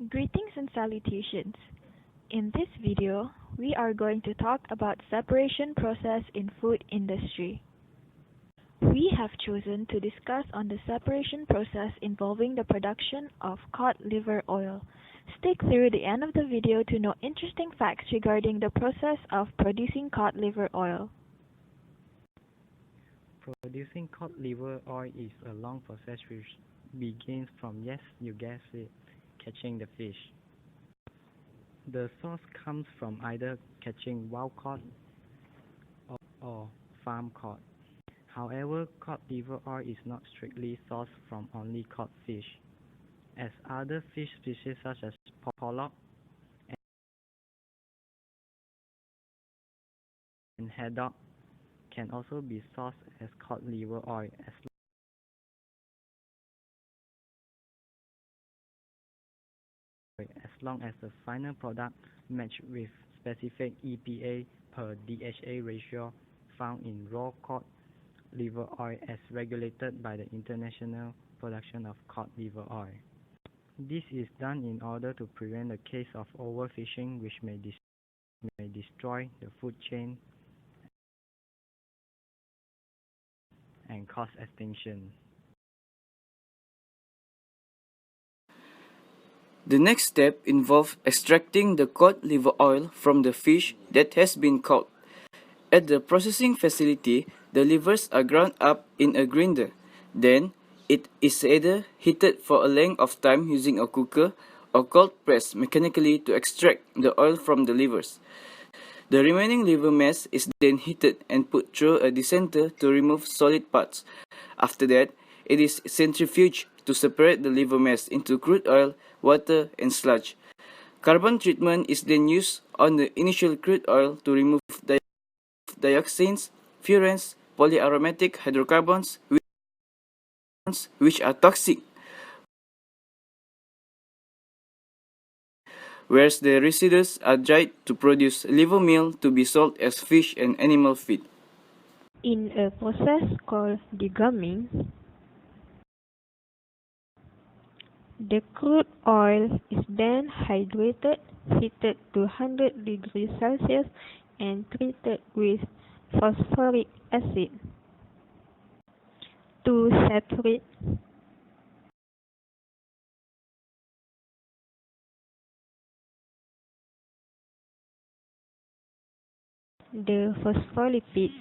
Greetings and salutations. In this video, we are going to talk about separation process in food industry. We have chosen to discuss on the separation process involving the production of cod liver oil. Stick through the end of the video to know interesting facts regarding the process of producing cod liver oil. Producing cod liver oil is a long process which begins from, yes, you guessed it, catching the fish. The source comes from either catching wild cod or farm cod. However, cod liver oil is not strictly sourced from only cod fish, as other fish species such as pollock and haddock can also be sourced as cod liver oil as long as the final product matches with specific EPA per DHA ratio found in raw cod liver oil as regulated by the International Production of Cod Liver Oil. This is done in order to prevent the case of overfishing, which may destroy the food chain and cause extinction. The next step involves extracting the cod liver oil from the fish that has been caught. At the processing facility, the livers are ground up in a grinder. Then, it is either heated for a length of time using a cooker or cold pressed mechanically to extract the oil from the livers. The remaining liver mass is then heated and put through a descenter to remove solid parts. After that, it is centrifuged to separate the liver mass into crude oil, water, and sludge. Carbon treatment is then used on the initial crude oil to remove dioxins, furans, polyaromatic hydrocarbons, which are toxic, whereas the residues are dried to produce liver meal to be sold as fish and animal feed. In a process called degumming, the crude oil is then hydrated, heated to 100 degrees Celsius, and treated with phosphoric acid to separate the phospholipids,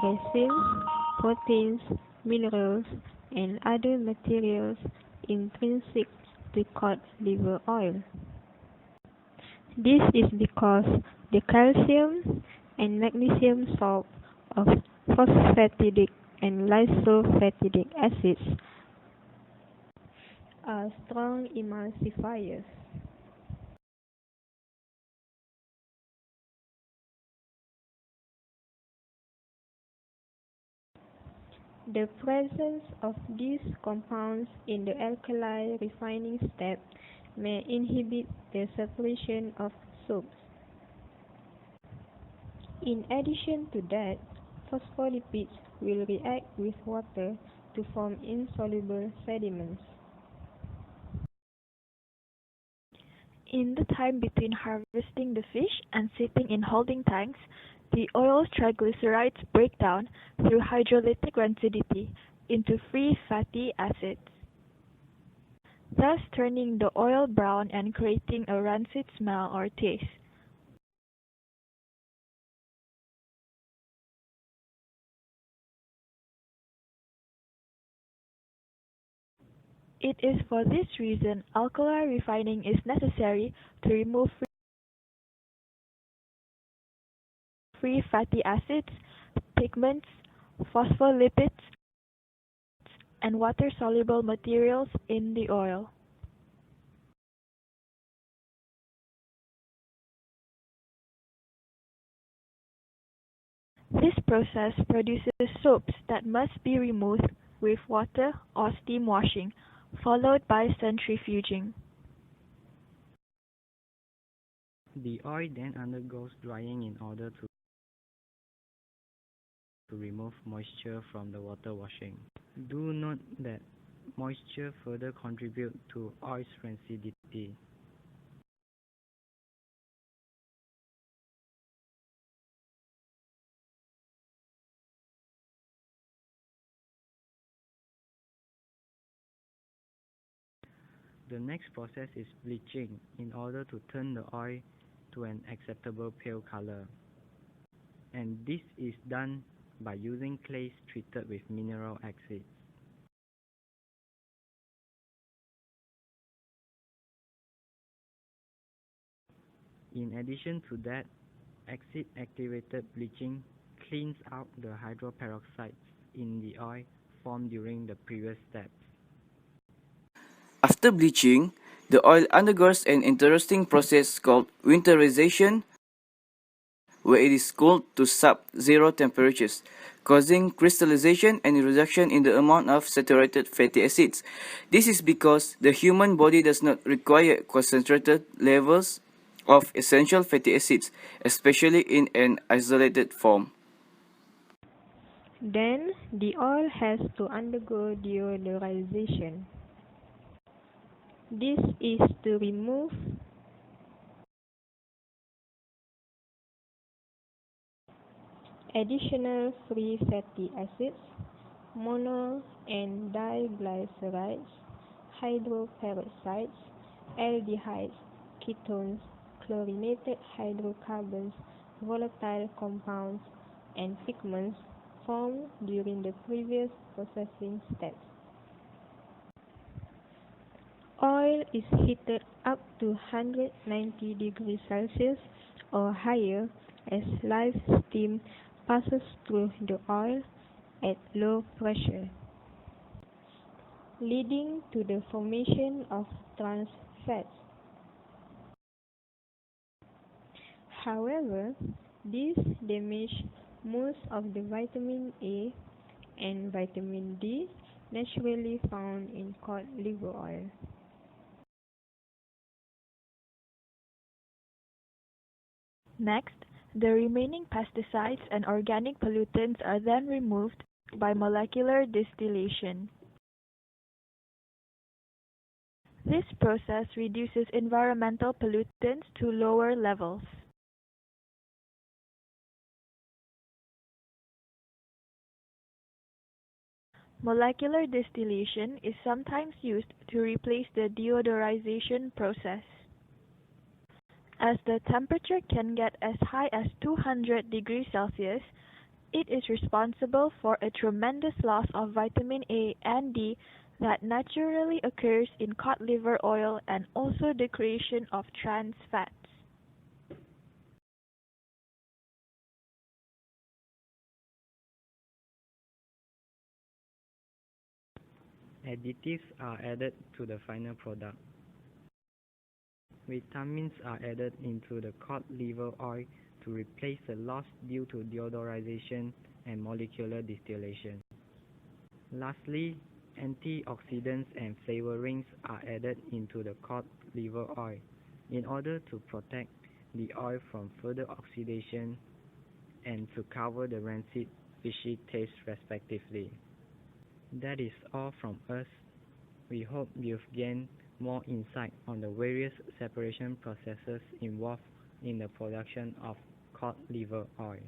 resins, proteins, minerals, and other materials intrinsic to cod liver oil. This is because the calcium and magnesium salt of phosphatidic and lysophatidic acids are strong emulsifiers. The presence of these compounds in the alkali refining step may inhibit the separation of soaps. In addition to that, phospholipids will react with water to form insoluble sediments. In the time between harvesting the fish and sitting in holding tanks, the oil's triglycerides break down through hydrolytic rancidity into free fatty acids, thus turning the oil brown and creating a rancid smell or taste. It is for this reason alkali refining is necessary to remove free fatty acids, pigments, phospholipids, and water-soluble materials in the oil. This process produces soaps that must be removed with water or steam washing, followed by centrifuging. The oil then undergoes drying in order to remove moisture from the water washing. Do note that moisture further contributes to oil's rancidity. The next process is bleaching in order to turn the oil to an acceptable pale color. And this is done by using clays treated with mineral acids. In addition to that, acid-activated bleaching cleans out the hydroperoxides in the oil formed during the previous steps. After bleaching, the oil undergoes an interesting process called winterization, where it is cooled to sub-zero temperatures, causing crystallization and reduction in the amount of saturated fatty acids. This is because the human body does not require concentrated levels of essential fatty acids, especially in an isolated form. Then, the oil has to undergo deodorization. This is to remove additional free fatty acids, mono and diglycerides, hydroperoxides, aldehydes, ketones, chlorinated hydrocarbons, volatile compounds, and pigments formed during the previous processing steps. Oil is heated up to 190 degrees Celsius or higher as live steam passes through the oil at low pressure, leading to the formation of trans fats. However, these damage most of the vitamin A and vitamin D naturally found in cod liver oil. Next, the remaining pesticides and organic pollutants are then removed by molecular distillation. This process reduces environmental pollutants to lower levels. Molecular distillation is sometimes used to replace the deodorization process. As the temperature can get as high as 200 degrees Celsius, it is responsible for a tremendous loss of vitamin A and D that naturally occurs in cod liver oil and also the creation of trans fats. Additives are added to the final product. Vitamins are added into the cod liver oil to replace the loss due to deodorization and molecular distillation. Lastly, antioxidants and flavorings are added into the cod liver oil in order to protect the oil from further oxidation and to cover the rancid, fishy taste respectively. That is all from us. We hope you've gained more insight on the various separation processes involved in the production of cod liver oil.